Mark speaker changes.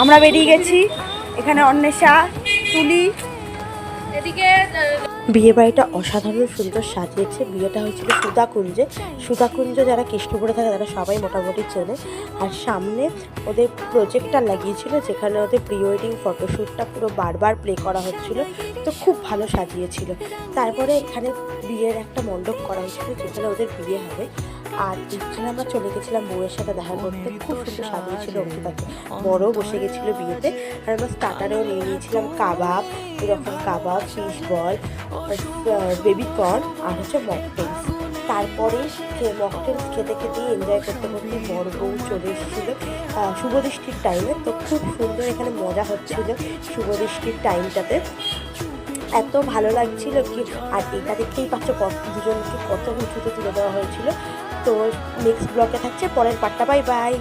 Speaker 1: আমরা বেরিয়ে গেছি। এখানে অন্বেষা, তুলি। এদিকে বিয়ে বাড়িটা অসাধারণ সুন্দর সাজিয়েছে। বিয়েটা হয়েছিল সুধাকুঞ্জে। সুধাকুঞ্জ যারা কৃষ্ণপুরে থাকে তারা সবাই মোটামুটি চেনে। আর সামনে ওদের প্রজেক্টর লাগিয়েছিল, যেখানে ওদের প্রি ওয়েডিং ফটোশ্যুটটা পুরো বারবার প্লে করা হচ্ছিল। তো খুব ভালো সাজিয়েছিল। তারপরে এখানে বিয়ের একটা মণ্ডপ করা হয়েছিল, যেখানে ওদের বিয়ে হবে। আর এখানে আমরা চলে গেছিলাম বউয়ের সাথে দেখা করতে। খুব সুন্দর সাজিয়েছিল অঙ্কিতাকে। বড়ও বসে গেছিলো বিয়েতে। আর আমরা স্টার্টারেও নিয়ে নিয়েছিলাম কাবাব, এরকম কাবাব, ফিশ বল, বেবি কর্ন আর হচ্ছে মকটেলস। তারপরে মকটেলস খেতে খেতেই এনজয় করতে করতে বড় বউ চলে এসেছিলো শুভদৃষ্টির টাইমে। তো খুব সুন্দর এখানে মজা হচ্ছিল শুভদৃষ্টির টাইমটাতে। এত ভালো লাগছিল কি। আর এটা দেখতেই পাচ্ছ দুজনকে কত উঁচুতে তুলে দেওয়া হয়েছিল। তো নেক্সট ব্লগে থাকছে পরের পার্টটা। Bye bye.